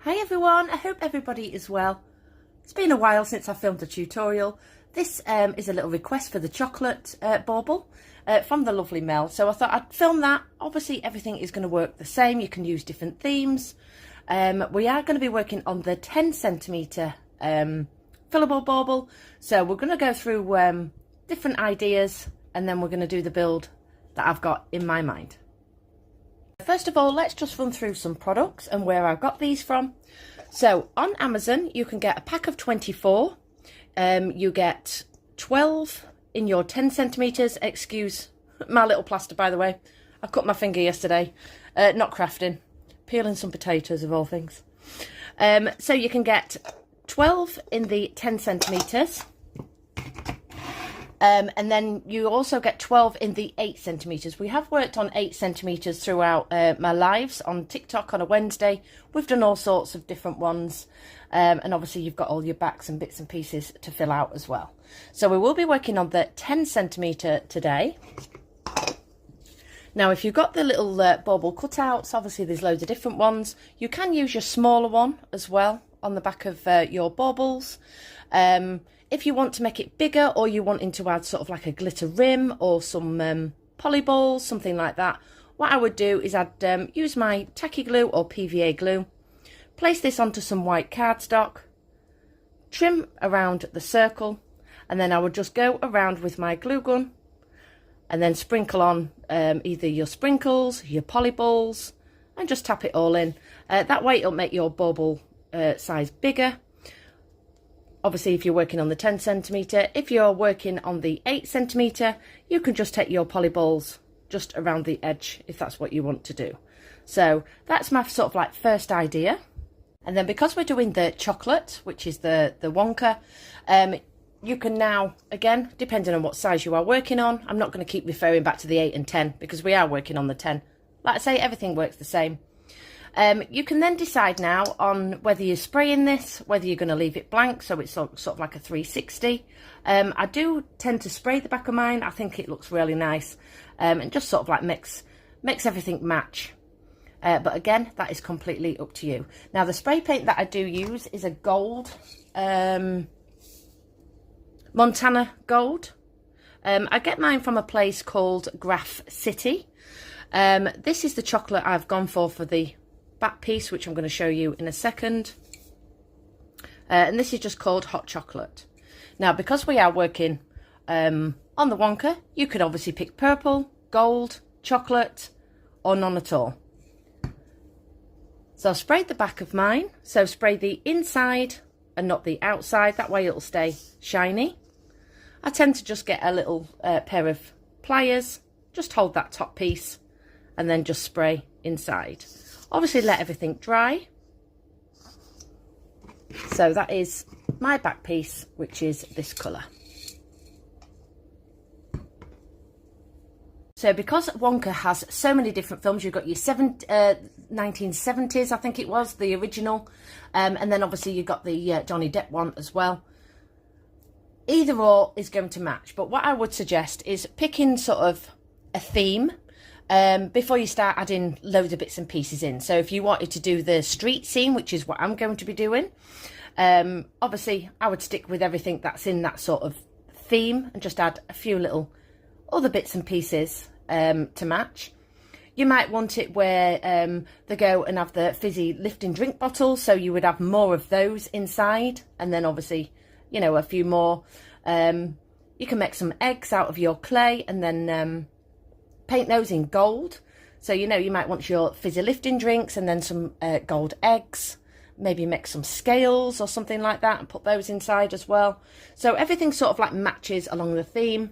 Hi everyone, I hope everybody is well. It's been a while since I filmed a tutorial. This is a little request for the chocolate bauble from the lovely Mel. So I thought I'd film that. Obviously everything is going to work the same. You can use different themes. We are going to be working on the 10cm fillable bauble. So we're going to go through different ideas and then we're going to do the build that I've got in my mind. First of all, let's just run through some products and where I got these from. So on Amazon, you can get a pack of 24. You get 12 in your 10cm. Excuse my little plaster, by the way. I cut my finger yesterday, not crafting, peeling some potatoes of all things. So you can get 12 in the 10cm. And then you also get 12 in the 8cm. We have worked on 8cm throughout my lives on TikTok on a Wednesday. We've done all sorts of different ones. And obviously you've got all your backs and bits and pieces to fill out as well. So we will be working on the 10cm today. Now, if you've got the little bauble cutouts, obviously there's loads of different ones. You can use your smaller one as well on the back of your baubles. If you want to make it bigger or you're wanting to add sort of like a glitter rim or some poly balls, something like that, what I would do is I'd use my tacky glue or PVA glue, place this onto some white cardstock, trim around the circle, and then I would just go around with my glue gun and then sprinkle on either your sprinkles, your poly balls, and just tap it all in. That way it'll make your bauble size bigger. Obviously, if you're working on the 10cm, if you're working on the 8cm, you can just take your poly balls just around the edge if that's what you want to do. So that's my sort of like first idea. And then because we're doing the chocolate, which is the Wonka, you can now, again, depending on what size you are working on, I'm not going to keep referring back to the 8 and 10 because we are working on the 10. Like I say, everything works the same. You can then decide now on whether you're spraying this, whether you're going to leave it blank, so it's sort of like a 360. I do tend to spray the back of mine. I think it looks really nice and just sort of like makes everything match. But again, that is completely up to you. Now, the spray paint that I do use is a gold, Montana gold. I get mine from a place called Graph City. This is the chocolate I've gone for the back piece, which I'm going to show you in a second. And this is just called hot chocolate. Now, because we are working on the Wonka, you could obviously pick purple, gold, chocolate, or none at all. So I've sprayed the back of mine. So spray the inside and not the outside. That way it'll stay shiny. I tend to just get a little pair of pliers, just hold that top piece, and then just spray inside. Obviously let everything dry. So that is my back piece, which is this colour. So because Wonka has so many different films, you've got your 1970s, I think it was, the original, and then obviously you've got the Johnny Depp one as well. Either or is going to match, but what I would suggest is picking sort of a theme before you start adding loads of bits and pieces in. So if you wanted to do the street scene, which is what I'm going to be doing, obviously I would stick with everything that's in that sort of theme and just add a few little other bits and pieces to match. You might want it where they go and have the fizzy lifting drink bottles, so you would have more of those inside, and then obviously, you know, a few more. You can make some eggs out of your clay and then paint those in gold. So, you know, you might want your fizzy lifting drinks and then some gold eggs. Maybe make some scales or something like that and put those inside as well. So everything sort of like matches along the theme.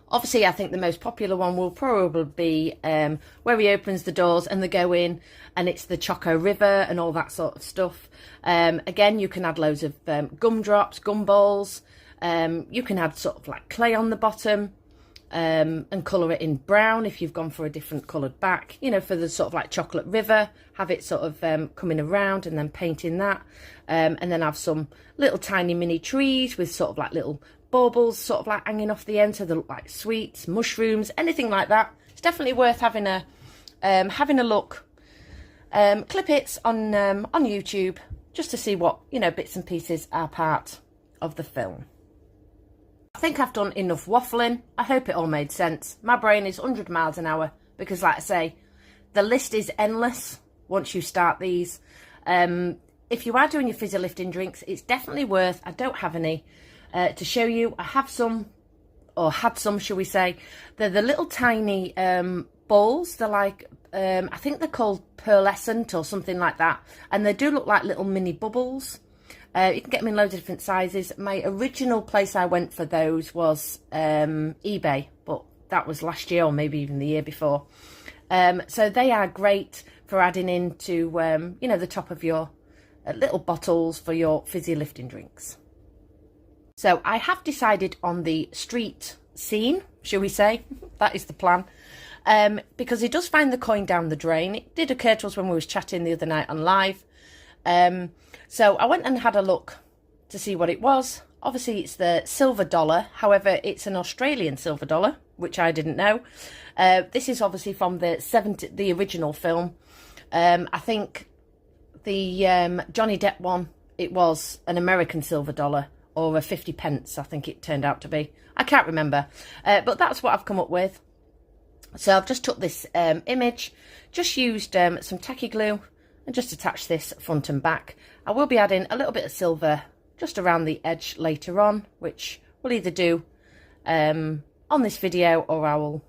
Obviously, I think the most popular one will probably be where he opens the doors and they go in and it's the Choco River and all that sort of stuff. Again, you can add loads of gumdrops, gumballs. You can add sort of like clay on the bottom. And colour it in brown if you've gone for a different coloured back, you know, for the sort of like chocolate river, have it sort of coming around and then painting that, and then have some little tiny mini trees with sort of like little baubles sort of like hanging off the end, so they look like sweets, mushrooms, anything like that. It's definitely worth having a look clip its on YouTube just to see what, you know, bits and pieces are part of the film. I think I've done enough waffling. I hope it all made sense. My brain is 100 miles an hour because, like I say, the list is endless once you start these. If you are doing your fizzy lifting drinks, it's definitely worth, I don't have any to show you. I have some, or had some, shall we say. They're the little tiny balls. They're like, I think they're called pearlescent or something like that. And they do look like little mini bubbles. You can get them in loads of different sizes. My original place I went for those was eBay, but that was last year or maybe even the year before. So they are great for adding into, you know, the top of your little bottles for your fizzy lifting drinks. So I have decided on the street scene, shall we say. That is the plan. Because it does find the coin down the drain. It did occur to us when we was chatting the other night on live. So I went and had a look to see what it was. Obviously it's the silver dollar. However, it's an Australian silver dollar, which I didn't know. This is obviously from the original film. I think the Johnny Depp one, it was an American silver dollar, or a 50 pence, I think it turned out to be. I can't remember. But that's what I've come up with. So I've just took this image, just used some tacky glue, and just attach this front and back. I will be adding a little bit of silver just around the edge later on, which we'll either do on this video, or I will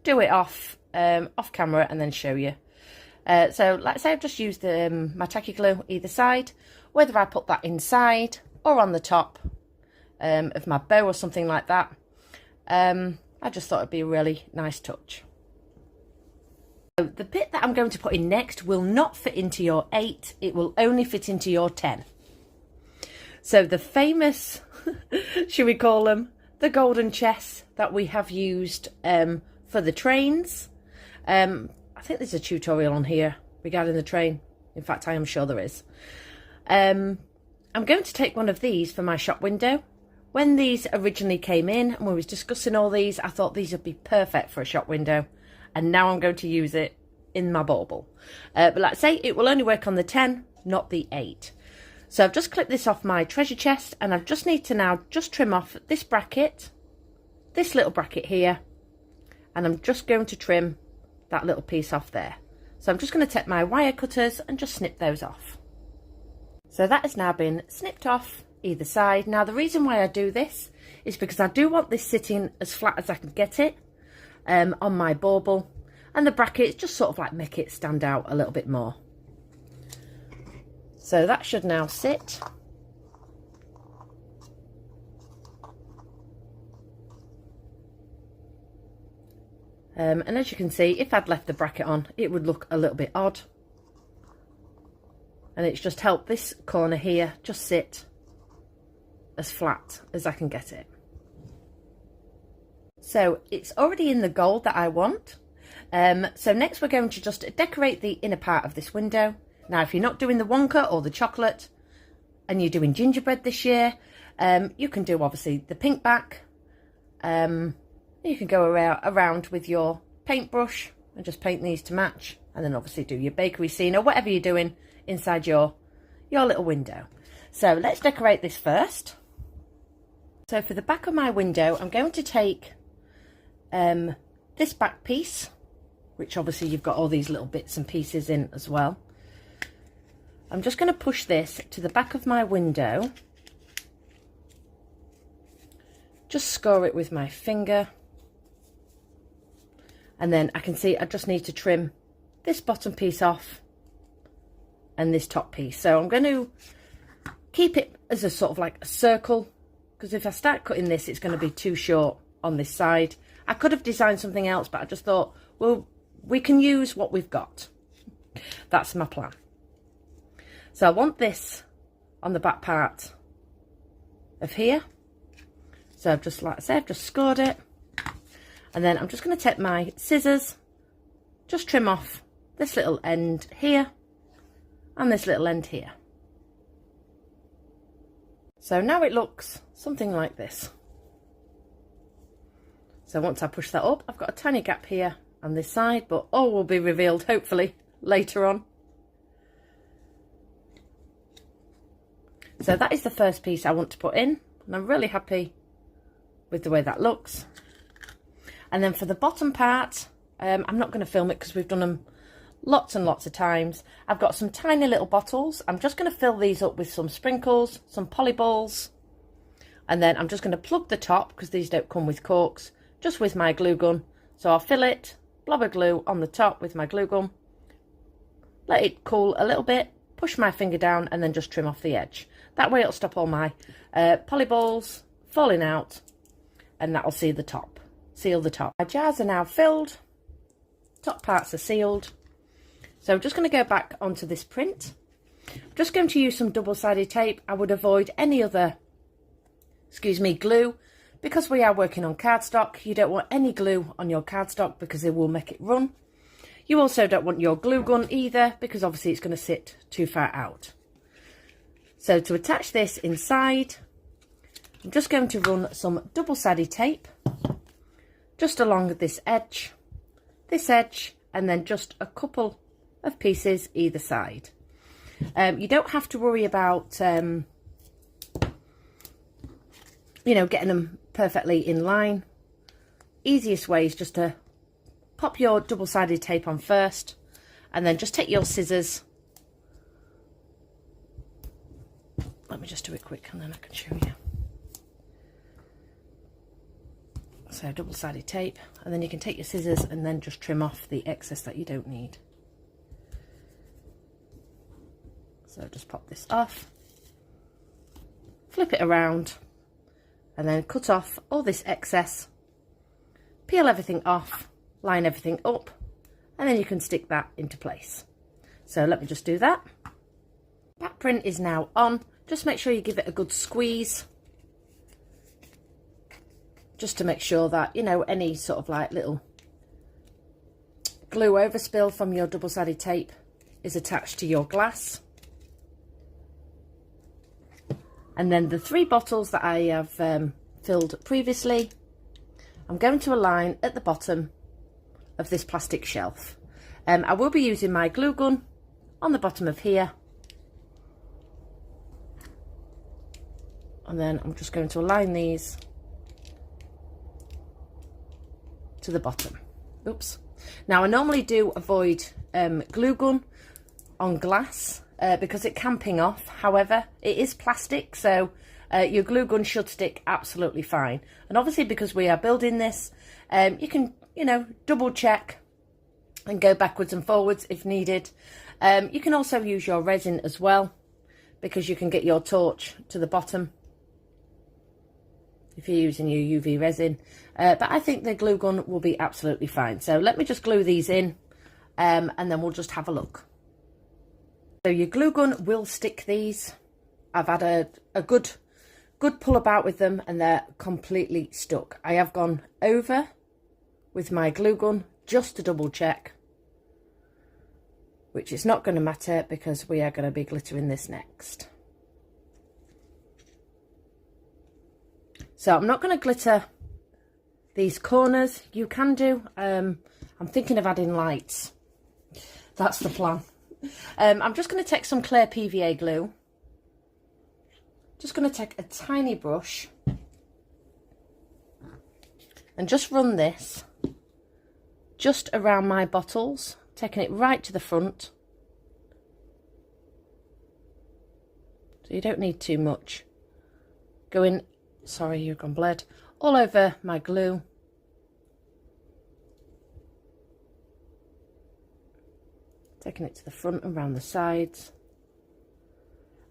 do it off camera and then show you. So like I say, I've just used my tacky glue either side, whether I put that inside or on the top of my bow or something like that. I just thought it'd be a really nice touch. So the bit that I'm going to put in next will not fit into your 8, it will only fit into your 10. So the famous, should we call them, the golden chests that we have used for the trains. I think there's a tutorial on here regarding the train. In fact, I am sure there is. I'm going to take one of these for my shop window. When these originally came in and we was discussing all these, I thought these would be perfect for a shop window. And now I'm going to use it in my bauble. But like I say, it will only work on the 10, not the 8. So I've just clipped this off my treasure chest, and I just need to now just trim off this bracket, this little bracket here, and I'm just going to trim that little piece off there. So I'm just going to take my wire cutters and just snip those off. So that has now been snipped off either side. Now the reason why I do this is because I do want this sitting as flat as I can get it on my bauble, and the brackets just sort of like make it stand out a little bit more. So that should now sit. And as you can see, if I'd left the bracket on, it would look a little bit odd. And it's just helped this corner here just sit as flat as I can get it. So it's already in the gold that I want. So next we're going to just decorate the inner part of this window. Now, if you're not doing the Wonka or the chocolate and you're doing gingerbread this year, you can do obviously the pink back. You can go around with your paintbrush and just paint these to match, and then obviously do your bakery scene or whatever you're doing inside your little window. So let's decorate this first. So for the back of my window, I'm going to take this back piece, which obviously you've got all these little bits and pieces in as well. I'm just going to push this to the back of my window. Just score it with my finger. And then I can see I just need to trim this bottom piece off and this top piece. So I'm going to keep it as a sort of like a circle, because if I start cutting this, it's going to be too short on this side. I could have designed something else, but I just thought, well, we can use what we've got. That's my plan. So I want this on the back part of here. So I've just, like I said, I've just scored it. And then I'm just going to take my scissors, just trim off this little end here and this little end here. So now it looks something like this. So once I push that up, I've got a tiny gap here on this side, but all will be revealed hopefully later on. So that is the first piece I want to put in, and I'm really happy with the way that looks. And then for the bottom part, I'm not going to film it because we've done them lots and lots of times. I've got some tiny little bottles. I'm just going to fill these up with some sprinkles, some polyballs, and then I'm just going to plug the top, because these don't come with corks, just with my glue gun. So I'll fill it, blob of glue on the top with my glue gun, let it cool a little bit, push my finger down, and then just trim off the edge. That way it'll stop all my polyballs falling out, and that'll seal the top. My jars are now filled, top parts are sealed. So I'm just going to go back onto this print. I'm just going to use some double-sided tape. I would avoid any other, glue, because we are working on cardstock. You don't want any glue on your cardstock because it will make it run. You also don't want your glue gun either, because obviously it's going to sit too far out. So to attach this inside, I'm just going to run some double-sided tape just along this edge, and then just a couple of pieces either side. You don't have to worry about, getting them perfectly in line. Easiest way is just to pop your double-sided tape on first, and then just take your scissors. Let me just do it quick and then I can show you. So double-sided tape, and then you can take your scissors and then just trim off the excess that you don't need. So just pop this off, flip it around, and then cut off all this excess, peel everything off, line everything up, and then you can stick that into place. So let me just do that. Back print is now on. Just make sure you give it a good squeeze, just to make sure that, any sort of like little glue overspill from your double-sided tape is attached to your glass. And then the 3 bottles that I have filled previously, I'm going to align at the bottom of this plastic shelf. I will be using my glue gun on the bottom of here. And then I'm just going to align these to the bottom. Oops. Now I normally do avoid glue gun on glass because it can ping off. However, it is plastic, so your glue gun should stick absolutely fine. And obviously, because we are building this, you can, double check and go backwards and forwards if needed. You can also use your resin as well, because you can get your torch to the bottom if you're using your UV resin. But I think the glue gun will be absolutely fine. So let me just glue these in, and then we'll just have a look. So your glue gun will stick these. I've had a good pull about with them, and they're completely stuck. I have gone over with my glue gun just to double check, which is not going to matter because we are going to be glittering this next. So I'm not going to glitter these corners. You can do. I'm thinking of adding lights. That's the plan. I'm just going to take some clear PVA glue. Just going to take a tiny brush and just run this just around my bottles, taking it right to the front. So you don't need too much. Going, sorry, you've gone blurred, all over my glue. Taking it to the front and around the sides.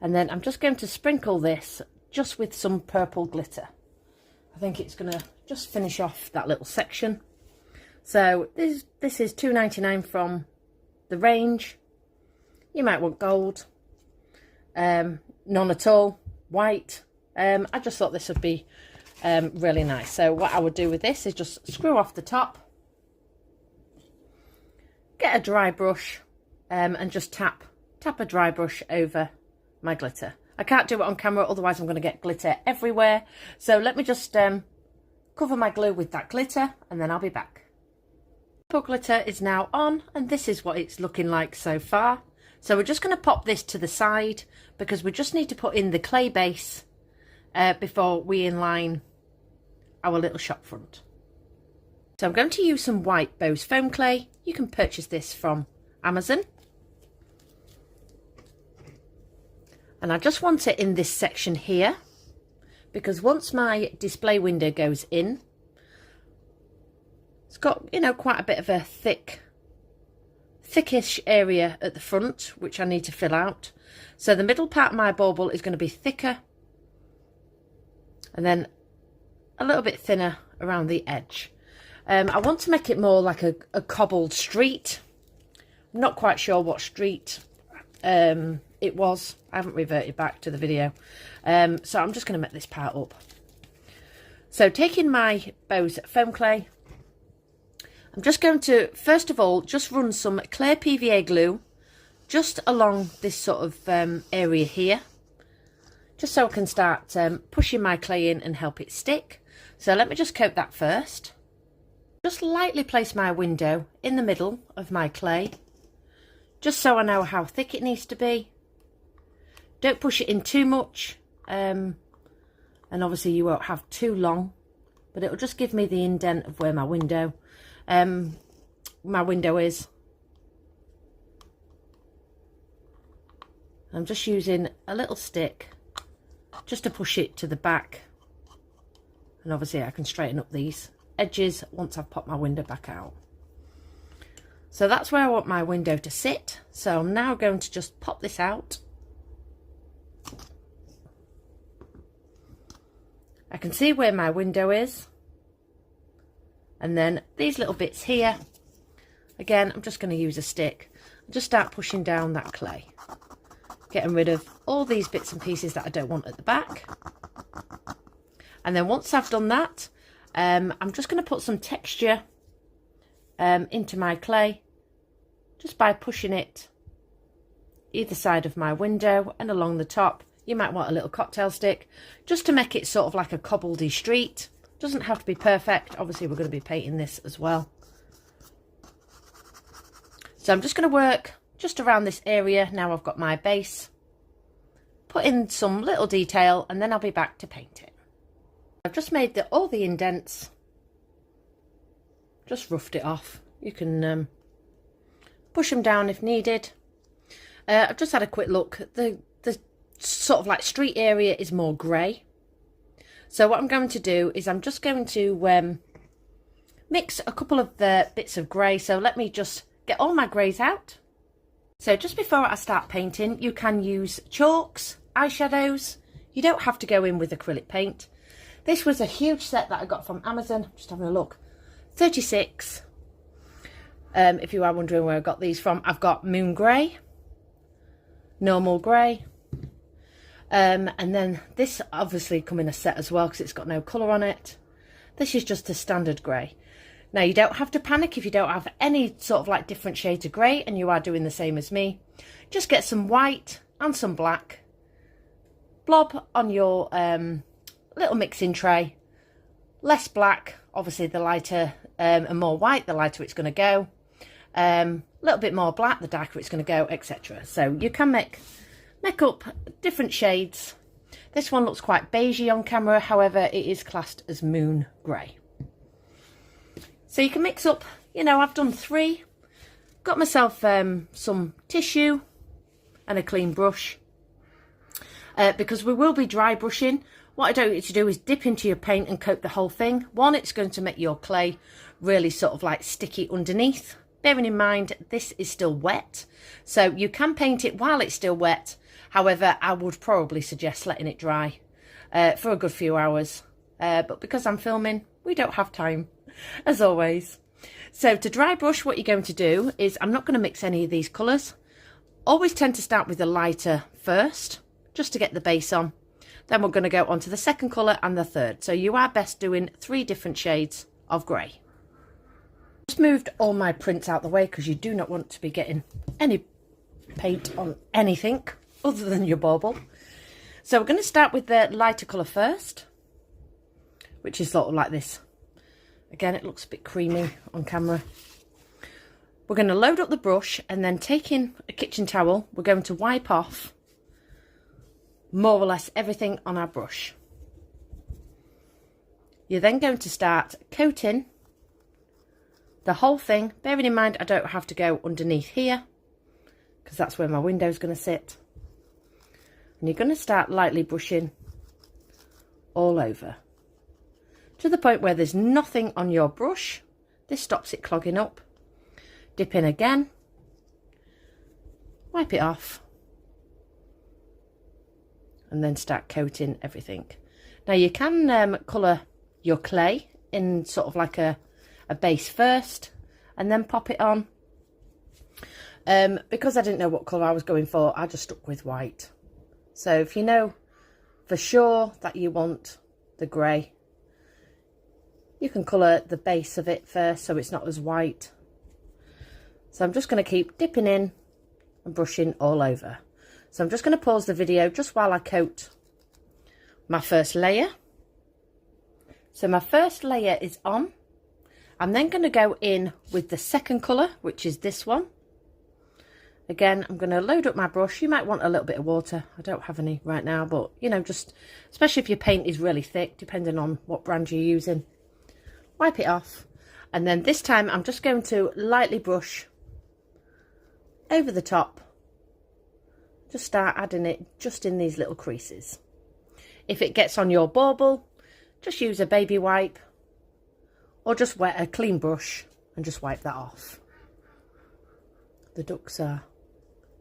And then I'm just going to sprinkle this just with some purple glitter. I think it's going to just finish off that little section. So this is £2.99 from the range. You might want gold, none at all, white. I just thought this would be really nice. So what I would do with this is just screw off the top, get a dry brush, and just tap a dry brush over my glitter. I can't do it on camera, otherwise I'm going to get glitter everywhere. So let me just cover my glue with that glitter, and then I'll be back. Purple glitter is now on, and this is what it's looking like so far. So we're just going to pop this to the side because we just need to put in the clay base before we inline our little shop front. So I'm going to use some white Bose foam clay. You can purchase this from Amazon. And I just want it in this section here, because once my display window goes in, it's got, you know, quite a bit of a thickish area at the front, which I need to fill out. So the middle part of my bauble is going to be thicker, and then a little bit thinner around the edge. I want to make it more like a cobbled street. I'm not quite sure what street it was. I haven't reverted back to the video. So I'm just going to make this part up. So taking my Bose foam clay, I'm just going to, first of all, just run some clear PVA glue just along this sort of area here, just so I can start pushing my clay in and help it stick. So let me just coat that first. Just lightly place my window in the middle of my clay, just so I know how thick it needs to be. Don't push it in too much, and obviously you won't have too long, but it'll just give me the indent of where my window is. I'm just using a little stick just to push it to the back, and obviously I can straighten up these edges once I've popped my window back out. So that's where I want my window to sit. So I'm now going to just pop this out. I can see where my window is, and then these little bits here, again, I'm just going to use a stick and just start pushing down that clay, getting rid of all these bits and pieces that I don't want at the back. And then once I've done that, I'm just going to put some texture into my clay, just by pushing it either side of my window and along the top. You might want a little cocktail stick just to make it sort of like a cobbledy street. Doesn't have to be perfect. Obviously we're going to be painting this as well. So I'm just going to work just around this area. Now I've got my base, put in some little detail, and then I'll be back to paint it. I've just made all the indents, just roughed it off. You can push them down if needed. I've just had a quick look. The sort of like street area is more grey. So what I'm going to do is I'm just going to mix a couple of bits of grey. So let me just get all my greys out. So just before I start painting, you can use chalks, eyeshadows. You don't have to go in with acrylic paint. This was a huge set that I got from Amazon. Just having a look. 36. If you are wondering where I got these from, I've got moon grey, normal grey, and then this obviously come in a set as well because it's got no colour on it. This is just a standard grey. Now you don't have to panic if you don't have any sort of like different shades of grey and you are doing the same as me. Just get some white and some black, blob on your little mixing tray. Less black, obviously the lighter, and more white, the lighter it's going to go. A little bit more black, the darker it's going to go, etc. So you can make up different shades. This one looks quite beigey on camera, however it is classed as moon grey. So you can mix up, you know, I've done 3. Got myself some tissue and a clean brush, because we will be dry brushing. What I don't want you to do is dip into your paint and coat the whole thing. One, it's going to make your clay really sort of like sticky underneath. Bearing in mind, this is still wet, so you can paint it while it's still wet. However, I would probably suggest letting it dry for a good few hours. But because I'm filming, we don't have time, as always. So to dry brush, what you're going to do is, I'm not going to mix any of these colours. Always tend to start with the lighter first, just to get the base on. Then we're going to go on to the second colour and the third. So you are best doing 3 different shades of grey. Just moved all my prints out the way because you do not want to be getting any paint on anything other than your bauble. So we're going to start with the lighter colour first, which is sort of like this. Again, it looks a bit creamy on camera. we're going to load up the brush, and then taking a kitchen towel, we're going to wipe off more or less everything on our brush. You're then going to start coating the whole thing, bearing in mind I don't have to go underneath here because that's where my window is going to sit. And you're going to start lightly brushing all over to the point where there's nothing on your brush. This stops it clogging up. Dip in again, wipe it off, and then start coating everything. Now you can colour your clay in sort of like a base first and then pop it on. Because I didn't know what colour I was going for, I just stuck with white. So if you know for sure that you want the grey, you can colour the base of it first so it's not as white. So I'm just going to keep dipping in and brushing all over. So I'm just going to pause the video just while I coat my first layer. So my first layer is on. I'm then going to go in with the second colour, which is this one. Again, I'm going to load up my brush. You might want a little bit of water. I don't have any right now, but you know, just especially if your paint is really thick, depending on what brand you're using. Wipe it off. And then this time I'm just going to lightly brush over the top. Just start adding it just in these little creases. If it gets on your bauble, just use a baby wipe or just wet a clean brush and just wipe that off. The ducks are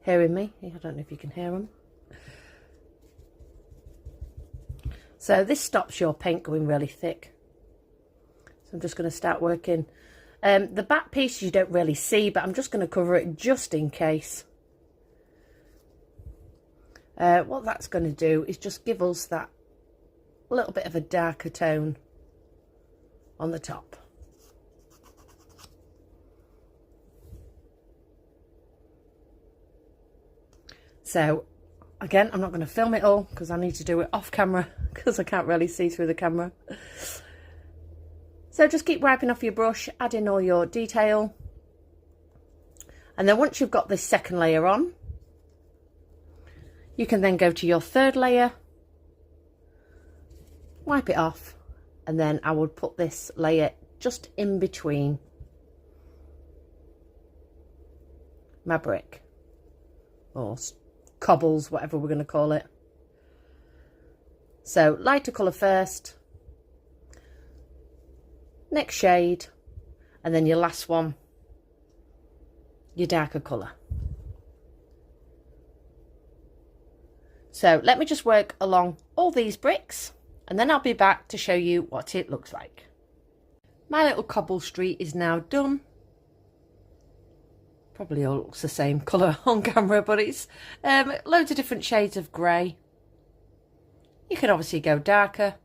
hearing me. I don't know if you can hear them. So this stops your paint going really thick. So I'm just going to start working. The back piece you don't really see, but I'm just going to cover it just in case. What that's going to do is just give us that little bit of a darker tone on the top. So again, I'm not going to film it all because I need to do it off camera because I can't really see through the camera. So just keep wiping off your brush, add in all your detail. And then once you've got this second layer on, you can then go to your third layer, wipe it off, and then I would put this layer just in between my brick, or cobbles, whatever we're going to call it. So lighter colour first, next shade, and then your last one, your darker colour. So let me just work along all these bricks and then I'll be back to show you what it looks like. My little cobble street is now done. Probably all looks the same colour on camera, but it's loads of different shades of grey. You can obviously go darker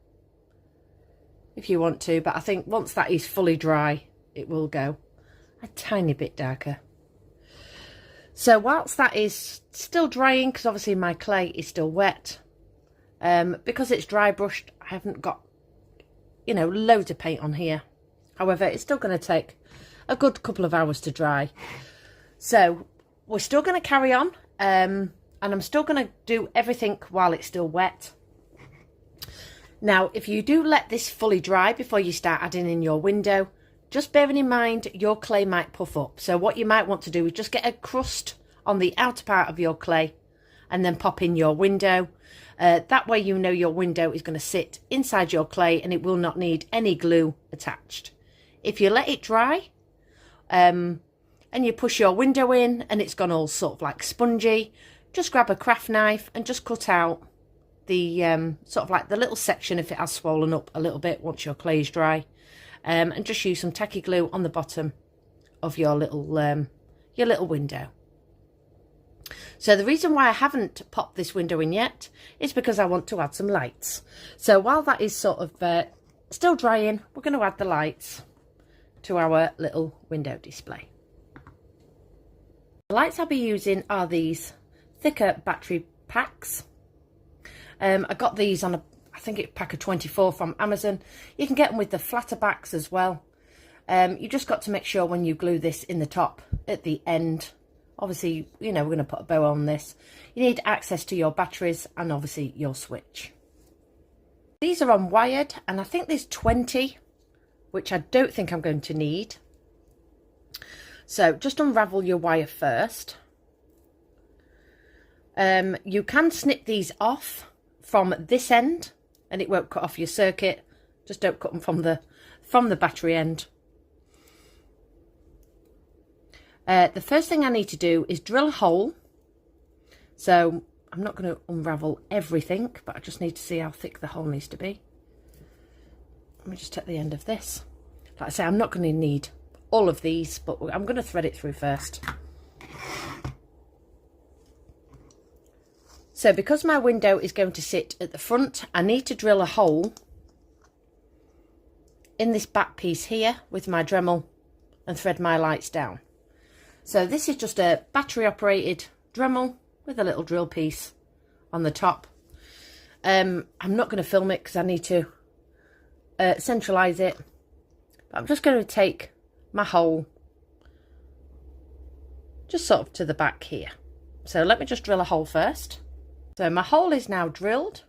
if you want to, but I think once that is fully dry, it will go a tiny bit darker. So whilst that is still drying, because obviously my clay is still wet, because it's dry brushed, I haven't got, you know, loads of paint on here. However, it's still going to take a good couple of hours to dry. So we're still going to carry on, and I'm still going to do everything while it's still wet. Now, if you do let this fully dry before you start adding in your window, just bearing in mind your clay might puff up. So what you might want to do is just get a crust on the outer part of your clay and then pop in your window. That way you know your window is going to sit inside your clay and it will not need any glue attached. If you let it dry and you push your window in and it's gone all sort of like spongy, just grab a craft knife and just cut out the sort of like the little section if it has swollen up a little bit once your clay is dry. And just use some tacky glue on the bottom of your little window. So the reason why I haven't popped this window in yet is because I want to add some lights. So while that is sort of still drying, we're going to add the lights to our little window display. The lights I'll be using are these thicker battery packs. I got these on I think it's a pack of 24 from Amazon. You can get them with the flatter backs as well. You just got to make sure when you glue this in the top at the end, obviously, you know, we're going to put a bow on this. You need access to your batteries and obviously your switch. These are unwired, and I think there's 20, which I don't think I'm going to need. So just unravel your wire first. You can snip these off from this end and it won't cut off your circuit. Just don't cut them from the battery end. The first thing I need to do is drill a hole. So I'm not going to unravel everything, but I just need to see how thick the hole needs to be. Let me just take the end of this. Like I say, I'm not going to need all of these, but I'm going to thread it through first. So because my window is going to sit at the front, I need to drill a hole in this back piece here with my Dremel and thread my lights down. So this is just a battery operated Dremel with a little drill piece on the top. I'm not going to film it because I need to centralise it. But I'm just going to take my hole just sort of to the back here. So let me just drill a hole first. So my hole is now drilled.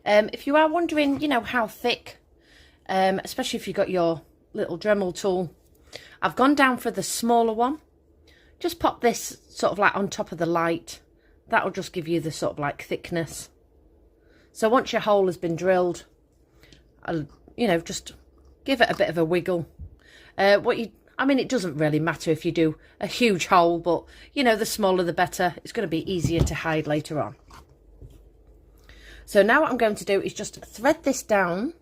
If you are wondering, you know, how thick, especially if you've got your little Dremel tool, I've gone down for the smaller one. Just pop this sort of like on top of the light. That'll just give you the sort of like thickness. So once your hole has been drilled, you know, just give it a bit of a wiggle. I mean, it doesn't really matter if you do a huge hole, but you know, the smaller the better. It's going to be easier to hide later on. So now what I'm going to do is just thread this down,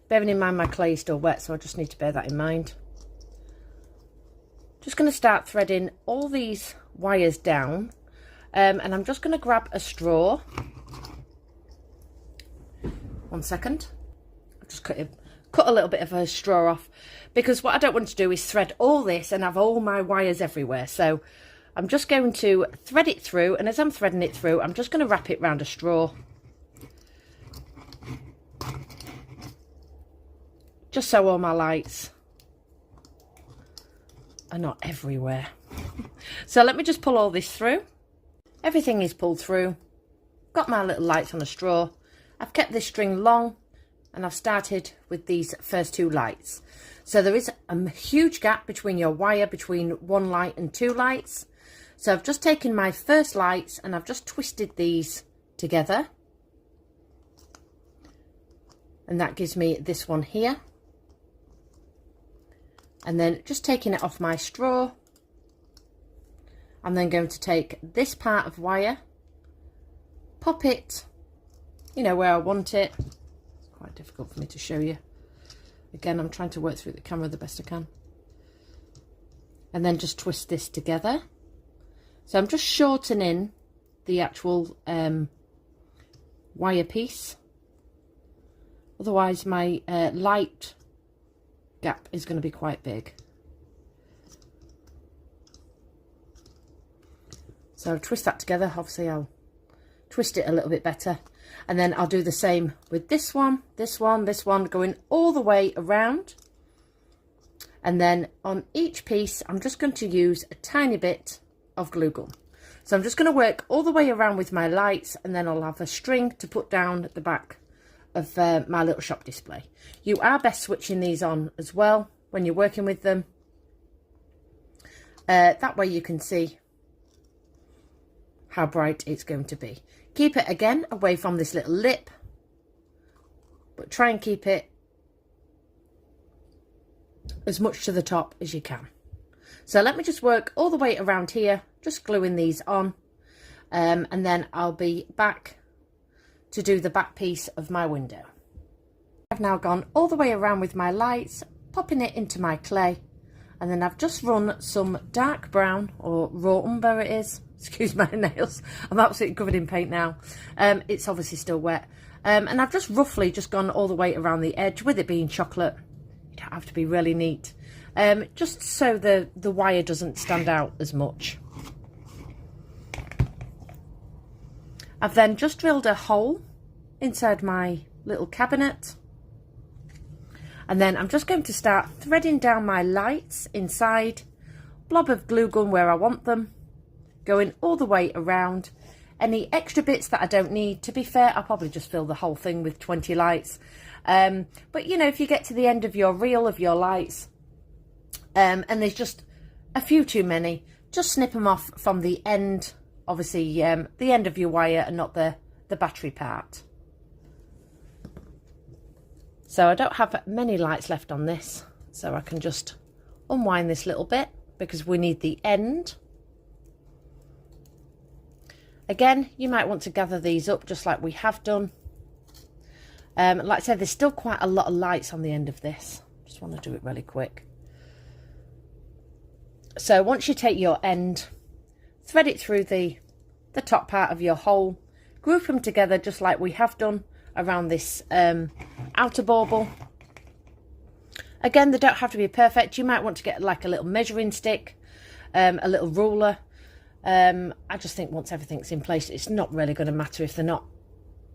bearing in mind my clay is still wet, so I just need to bear that in mind. Just going to start threading all these wires down, and I'm just going to grab a straw. 1 second. I'll just cut a little bit of a straw off, because what I don't want to do is thread all this and have all my wires everywhere. So I'm just going to thread it through, and as I'm threading it through, I'm just going to wrap it around a straw. Just so all my lights are not everywhere. So let me just pull all this through. Everything is pulled through. Got my little lights on a straw. I've kept this string long, and I've started with these first 2 lights. So there is a huge gap between your wire, between 1 light and 2 lights. So I've just taken my first lights and I've just twisted these together. And that gives me this one here. And then just taking it off my straw, I'm then going to take this part of wire, pop it, you know, where I want it. It's quite difficult for me to show you. Again, I'm trying to work through the camera the best I can. And then just twist this together. So I'm just shortening the actual wire piece. Otherwise my light gap is going to be quite big. So I'll twist that together. Obviously I'll twist it a little bit better, and then I'll do the same with this one, this one, this one, going all the way around. And then on each piece I'm just going to use a tiny bit of glue gun. So I'm just going to work all the way around with my lights, and then I'll have a string to put down at the back of my little shop display. You are best switching these on as well when you're working with them. That way you can see how bright it's going to be. Keep it again away from this little lip, but try and keep it as much to the top as you can. So let me just work all the way around here, just gluing these on, and then I'll be back to do the back piece of my window. I've now gone all the way around with my lights, popping it into my clay, and then I've just run some dark brown, or raw umber it is, excuse my nails, I'm absolutely covered in paint now. It's obviously still wet, and I've just roughly just gone all the way around the edge. With it being chocolate, you don't have to be really neat, just so the wire doesn't stand out as much. I've then just drilled a hole inside my little cabinet. And then I'm just going to start threading down my lights inside, blob of glue gun where I want them, going all the way around. Any extra bits that I don't need, to be fair, I'll probably just fill the whole thing with 20 lights. But you know, if you get to the end of your reel of your lights, and there's just a few too many, just snip them off from the end, obviously the end of your wire and not the battery part. So I don't have many lights left on this, so I can just unwind this little bit because we need the end. Again, you might want to gather these up just like we have done. Like I said, there's still quite a lot of lights on the end of this. Just want to do it really quick. So once you take your end, thread it through the top part of your hole, group them together just like we have done around this outer bauble. Again, they don't have to be perfect. You might want to get like a little measuring stick, a little ruler. I just think once everything's in place, it's not really going to matter if they're not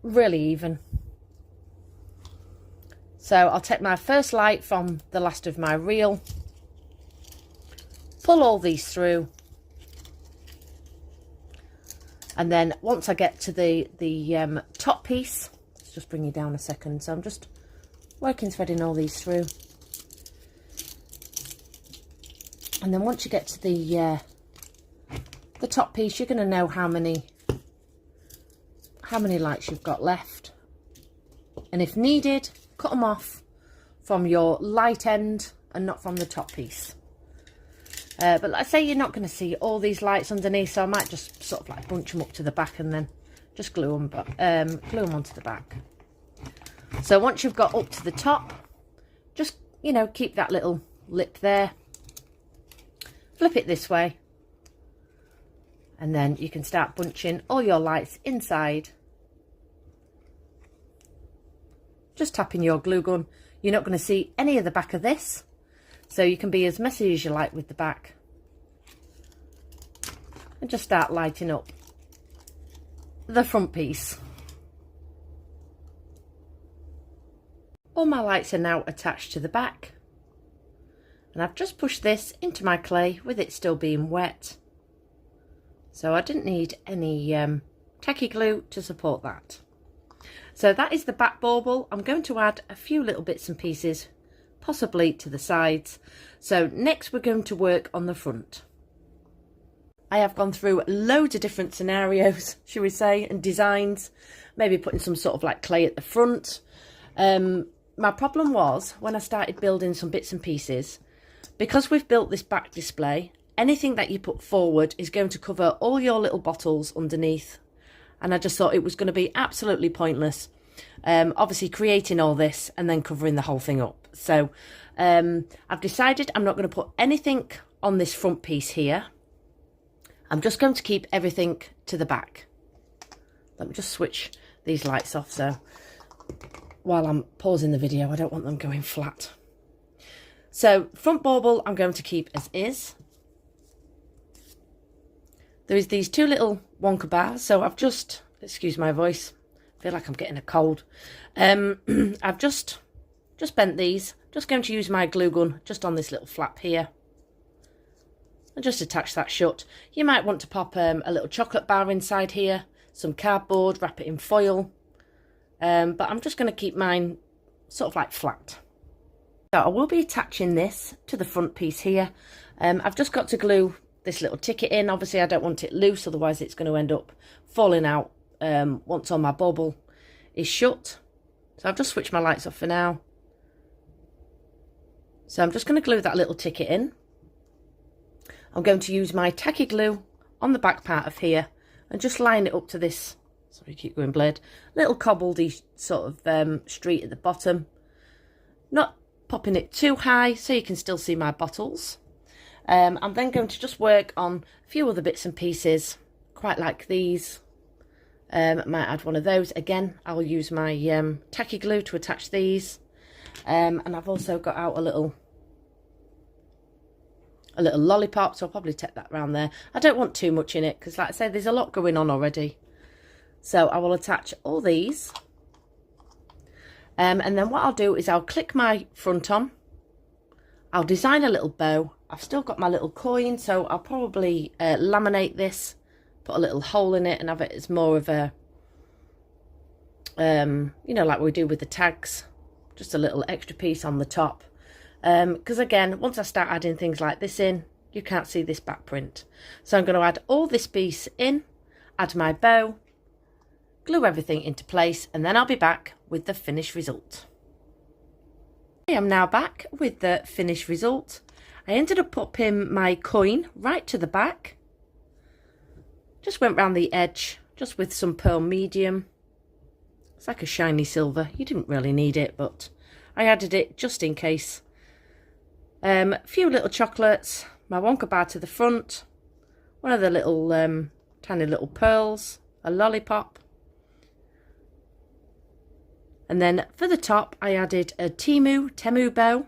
really even. So I'll take my first light from the last of my reel, pull all these through, and then once I get to the top piece, let's just bring you down a second. So I'm just working threading all these through, and then once you get to the top piece, you're going to know how many lights you've got left, and if needed, cut them off from your light end and not from the top piece. But let's say you're not going to see all these lights underneath, so I might just sort of like bunch them up to the back and then just glue them onto the back. So once you've got up to the top, just, you know, keep that little lip there, flip it this way, and then you can start bunching all your lights inside. Just tapping your glue gun. You're not going to see any of the back of this, so you can be as messy as you like with the back. And just start lighting up the front piece. All my lights are now attached to the back, and I've just pushed this into my clay with it still being wet. So I didn't need any tacky glue to support that. So that is the back bauble. I'm going to add a few little bits and pieces, possibly to the sides. So next we're going to work on the front. I have gone through loads of different scenarios, shall we say, and designs, maybe putting some sort of like clay at the front. My problem was when I started building some bits and pieces, because we've built this back display, anything that you put forward is going to cover all your little bottles underneath. And I just thought it was going to be absolutely pointless, obviously creating all this and then covering the whole thing up. So I've decided I'm not going to put anything on this front piece here. I'm just going to keep everything to the back. Let me just switch these lights off, so while I'm pausing the video, I don't want them going flat. So front bauble I'm going to keep as is. There is these two little Wonka bars, so I've just, excuse my voice, I feel like I'm getting a cold. I've just bent these, just going to use my glue gun just on this little flap here. And just attach that shut. You might want to pop a little chocolate bar inside here, some cardboard, wrap it in foil. But I'm just going to keep mine sort of like flat. So I will be attaching this to the front piece here. I've just got to glue this little ticket in. Obviously I don't want it loose, otherwise it's going to end up falling out once all my bauble is shut. So I've just switched my lights off for now. So I'm just going to glue that little ticket in. I'm going to use my tacky glue on the back part of here and just line it up to this, sorry, keep going blade, little cobbledy sort of street at the bottom. Not popping it too high so you can still see my bottles. I'm then going to just work on a few other bits and pieces, quite like these. I might add one of those. Again, I'll use my tacky glue to attach these. And I've also got out a little lollipop, so I'll probably take that round there. I don't want too much in it because, like I say, there's a lot going on already. So I will attach all these. And then what I'll do is I'll click my front on. I'll design a little bow. I've still got my little coin, so I'll probably laminate this, put a little hole in it and have it as more of a, you know, like we do with the tags, just a little extra piece on the top. Because again, once I start adding things like this in, you can't see this back print. So I'm going to add all this piece in, add my bow, glue everything into place, and then I'll be back with the finished result. I am now back with the finished result. I ended up popping my coin right to the back. Just went round the edge, just with some pearl medium. It's like a shiny silver. You didn't really need it, but I added it just in case. A few little chocolates, my Wonka bar to the front, one of the little tiny little pearls, a lollipop. And then for the top, I added a Temu bow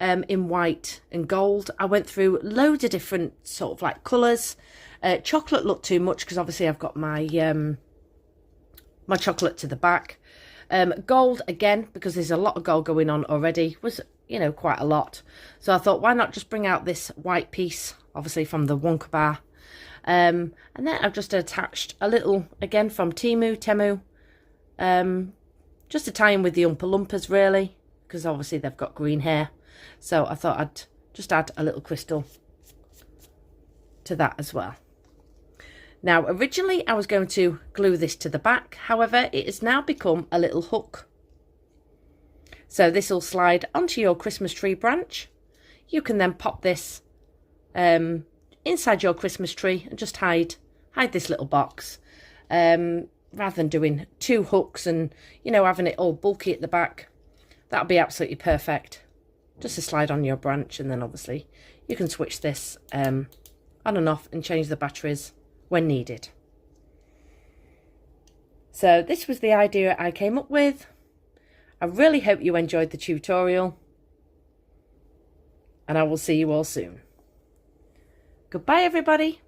in white and gold. I went through loads of different sort of like colours. Chocolate looked too much because obviously I've got my my chocolate to the back. Gold, again, because there's a lot of gold going on already, was, you know, quite a lot. So I thought, why not just bring out this white piece, obviously from the Wonka bar. And then I've just attached a little, again, from Temu, just to tie in with the Oompa Loompas, really, because obviously they've got green hair. So I thought I'd just add a little crystal to that as well. Now, originally I was going to glue this to the back. However, it has now become a little hook. So this will slide onto your Christmas tree branch. You can then pop this inside your Christmas tree and just hide this little box. Rather than doing two hooks and, you know, having it all bulky at the back, that'll be absolutely perfect. Just to slide on your branch, and then obviously you can switch this on and off and change the batteries when needed. So this was the idea I came up with. I really hope you enjoyed the tutorial, and I will see you all soon. Goodbye, everybody.